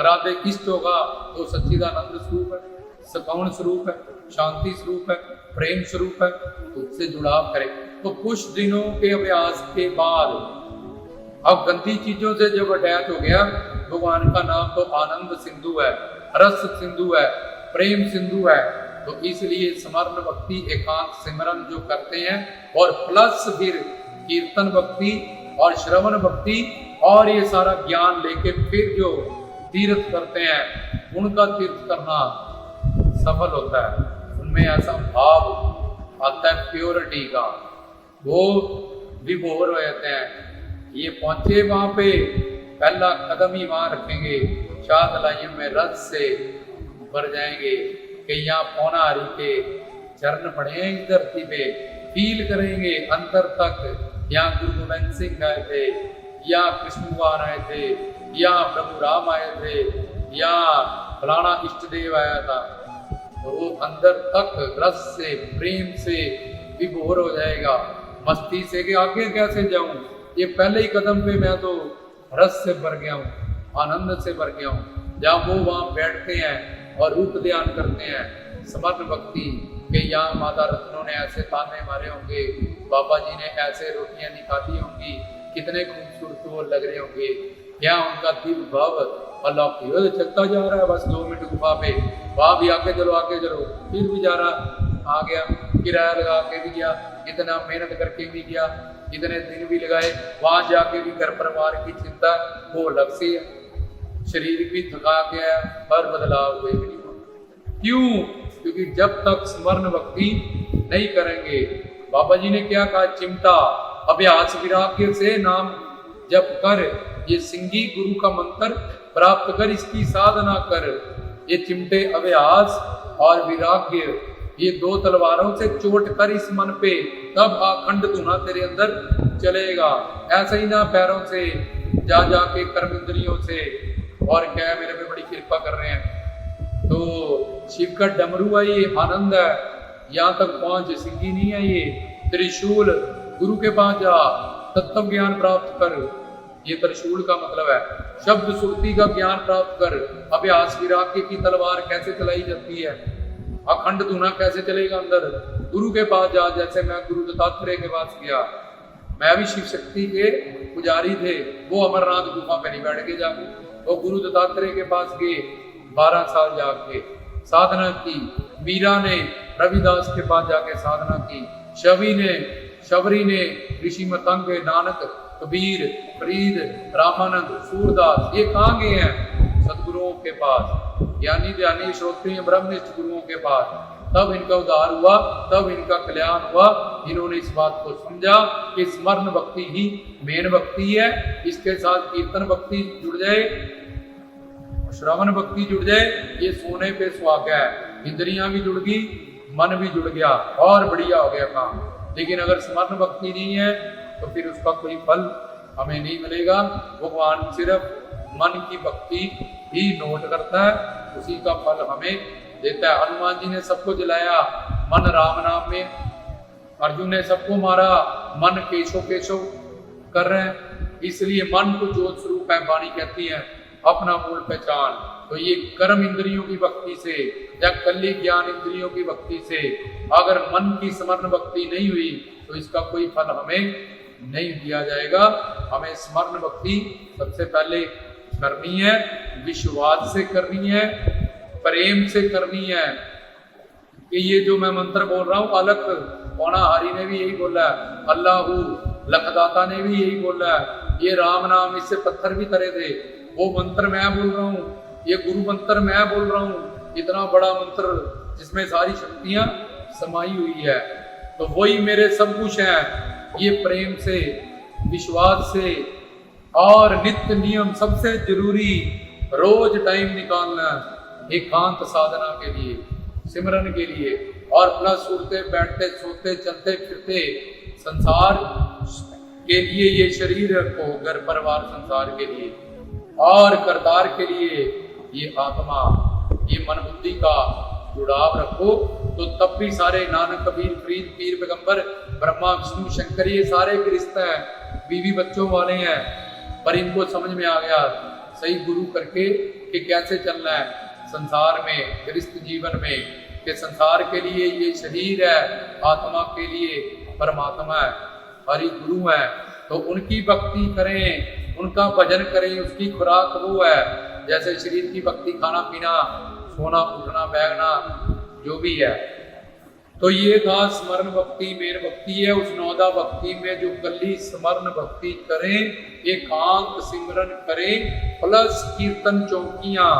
राधे किस्त होगा, तो सच्चिदानंद स्वरूप है, सुकून स्वरूप है, शांति स्वरूप है, प्रेम स्वरूप है, तो उससे जुड़ाव करे। तो कुछ दिनों के अभ्यास के बाद अब गंदी चीजों से जब अटैच हो गया, भगवान का नाम तो आनंद सिंधु है, रस सिंधु है, प्रेम सिंधु है। तो इसलिए स्मरण भक्ति, एकांत सिमरन जो करते हैं, और प्लस फिर कीर्तन भक्ति और श्रवण भक्ति, और ये सारा ज्ञान लेके फिर जो तीर्थ करते हैं, उनका तीर्थ करना सफल होता है। उनमें ऐसा भाव आता है प्योरिटी का, वो विभोर हो जाते हैं। ये पहुंचे वहां पे, पहला कदम ही वहां रखेंगे, शाद लाइम में रस से भर जाएंगे कि यहाँ पौना हरि के चरण पड़े हैं इस धरती पे, फील करेंगे अंतर तक। यहाँ गुरु गोविंद सिंह आए थे, या कृष्ण भगवान आए थे, या प्रभु राम आए थे, या फलाना इष्ट देव आया था। तो वो अंदर तक रस से, प्रेम से विभोर हो जाएगा। मस्ती से कि आगे कैसे जाऊं, ये पहले ही कदम पे मैं तो रस से भर गया हूँ, आनंद से भर गया हूँ। जहाँ वो वहाँ बैठते हैं और रूप ध्यान करते हैं, समर्थ भक्ति के, यहाँ माता रत्नों ने ऐसे ताने मारे होंगे, बाबा जी ने ऐसे रोटियां निकाली होंगी, कितने खूबसूरत वो लग रहे होंगे। यहाँ उनका दिल भाव अलौकिक चलता जा रहा है, बस 2 मिनट गुफा पे, वहां भी आके चलो, आगे चलो, फिर भी जा रहा, आ गया, किराया लगा के भी गया, इतना मेहनत करके भी गया, इतने दिन भी लगाए, वहां जाके भी घर परिवार की चिंता वो अलग से है, शरीर भी थका के आया, पर बदलाव कोई भी नहीं हुआ। क्यों? क्योंकि जब तक स्मरण भक्ति नहीं करेंगे, बाबा जी ने क्या कहा, चिमटा अभ्यास विराग्य से नाम जप कर, ये सिंगी गुरु का मंत्र प्राप्त कर, इसकी साधना कर। ये चिमटे अभ्यास और विराग्य, ये 2 तलवारों से चोट कर इस मन पे, तब अखंड धुना तेरे अंदर चलेगा। ऐसे ही ना पैरों से जा जाके कर्म इंद्रियों से, और क्या मेरे पे बड़ी कृपा कर रहे हैं। तो शिव का डमरू है, ये आनंद है, यहाँ तक पहुंच, सिंगी नहीं है ये। त्रिशूल, गुरु के पास जा, तत्व ज्ञान प्राप्त कर, ये त्रिशूल का मतलब है। शब्द सुरती का ज्ञान प्राप्त कर, अभ्यास विराग्य की तलवार कैसे चलाई जाती है, अखंड धुना कैसे चलेगा अंदर, गुरु के पास जा। जैसे मैं गुरु दत्तात्रेय के पास गया, मैं भी शिव शक्ति के पुजारी थे, वो अमरनाथ गुफा पे नहीं बैठ के जाके, वो गुरु दत्तात्रेय के पास गए, 12 साल जाके साधना की। मीरा ने रविदास के पास जाके साधना की। शबरी ने ऋषि मतंग, नानक, कबीर, फरीद, रामानंद, सूरदास, ये कहाँ गए हैं? सदगुरुओं के पास, ज्ञानी ध्यानी श्रोत्रिय ब्रह्मनिष्ठ गुरुओं के पास। तब इनका उद्धार हुआ, तब इनका कल्याण हुआ। इन्होंने इस बात को समझा कि स्मरण भक्ति ही मेन भक्ति है। इसके साथ कीर्तन भक्ति जुड़ जाए, श्रवण भक्ति जुड़ जाए, ये सोने पे सुहागा है। इंद्रियां भी जुड़ गई, मन भी जुड़ गया और बढ़िया हो गया काम। लेकिन अगर स्मरण भक्ति नहीं है तो फिर उसका कोई फल हमें नहीं मिलेगा। भगवान सिर्फ मन की भक्ति ही नोट करता है, उसी का फल हमें देता है। हनुमान जी ने सबको जलाया मन राम नाम में, अर्जुन ने सबको मारा मन केशव केशव कर रहे हैं। इसलिए मन को ज्योत स्वरूप है, वाणी कहती है अपना मूल पहचान। तो ये कर्म इंद्रियों की भक्ति से या कल्ली ज्ञान इंद्रियों की भक्ति से अगर मन की स्मरण भक्ति नहीं हुई तो इसका कोई फल हमें नहीं दिया जाएगा। हमें स्मरण भक्ति सबसे पहले करनी है, विश्वास से करनी है, प्रेम से करनी है। कि ये जो मैं मंत्र बोल रहा हूँ, अलख पौनाहारी ने भी यही बोला है, अल्लाहू लखदाता ने भी यही बोला है, ये राम नाम इससे पत्थर भी तरे थे। वो मंत्र मैं बोल रहा हूँ, ये गुरु मंत्र मैं बोल रहा हूँ, इतना बड़ा मंत्र जिसमें सारी शक्तियां समाई हुई है। तो वही मेरे सब कुछ है। ये प्रेम से, विश्वास से और नित्य नियम, सबसे जरूरी रोज टाइम निकालना एकांत साधना के लिए, सिमरन के लिए, और प्लस उठते बैठते सोते चलते फिरते संसार के लिए, ये शरीर को घर परिवार संसार के लिए, और करतार के लिए ये आत्मा, ये मन बुद्धि का जुड़ाव रखो। तो तब भी सारे नानक, कबीर, फरीद, पीर, पैगंबर, ब्रह्मा, विष्णु, शंकर, ये सारे रिश्ते हैं, बीवी बच्चों वाले हैं। पर इनको समझ में आ गया सही गुरु करके कि कैसे चलना है संसार में, गृहस्थ जीवन में, कि संसार के लिए ये शरीर है, आत्मा के लिए परमात्मा है, हरि गुरु है। तो उनकी भक्ति करें, उनका भजन करें, उसकी खुराक वो है। जैसे शरीर की भक्ति खाना पीना, सोना उठना बैठना जो भी है। तो ये था स्मरण भक्ति मेन भक्ति है। उस नौदा भक्ति में जो कली स्मरण भक्ति करें, एकांत सिमरन करें, प्लस कीर्तन चौकियां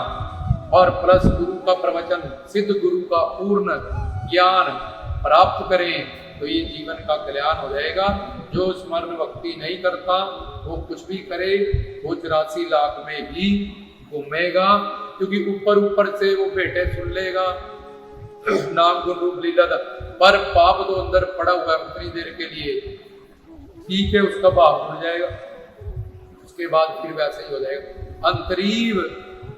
और प्लस गुरु का प्रवचन, सिद्ध गुरु का पूर्ण ज्ञान प्राप्त करें, तो ये जीवन का कल्याण हो जाएगा। जो स्मरण भक्ति नहीं करता वो कुछ भी करे, वो 84 लाख में ही घूमेगा, क्योंकि ऊपर ऊपर से वो बेटे सुन लेगा नाम गुण रूप लीला, पर पाप तो अंदर पड़ा हुआ है उतनी देर के लिए, ठीक है, उसका भाव उड़ जाएगा, उसके बाद फिर वैसे ही हो जाएगा। अंतरीव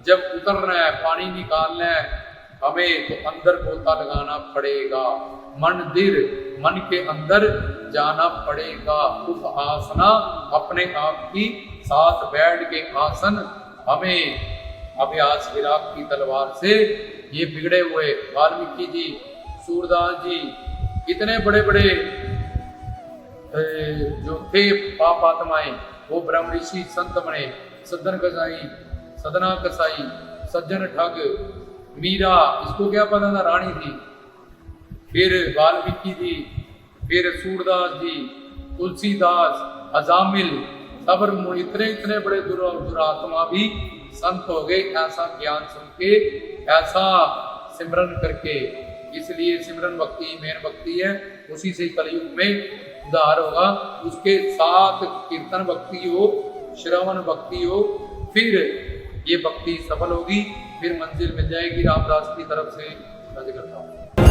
जब उतरना है, पानी निकालना है हमें, तो अंदर गोता लगाना पड़ेगा, मंदिर मन के अंदर जाना पड़ेगा। उस आसना अपने आप की साथ बैठ के आसन हमें अभ्यास विराग की तलवार से, ये बिगड़े हुए वाल्मीकि जी, सूरदास जी, इतने बड़े बड़े जो थे पाप आत्माएं, वो ब्रह्म ऋषि संत बने, सदन कसाई, सदना कसाई, सज्जन ठग, मीरा, इसको क्या पता था रानी थी, फिर वाल्मीकि जी, फिर सूरदास जी, तुलसीदास, अजामिल, सबर मुनि, इतने इतने बड़े दुरात्मा भी संत हो गए, ऐसा ज्ञान सुन के, ऐसा सिमरन करके। इसलिए सिमरन भक्ति मेन भक्ति है, उसी से कलयुग में उद्धार होगा। उसके साथ कीर्तन भक्ति हो, श्रवण भक्ति हो, फिर ये भक्ति सफल होगी, फिर मंजिल मिल जाएगी। रामदास की तरफ से करता हूँ।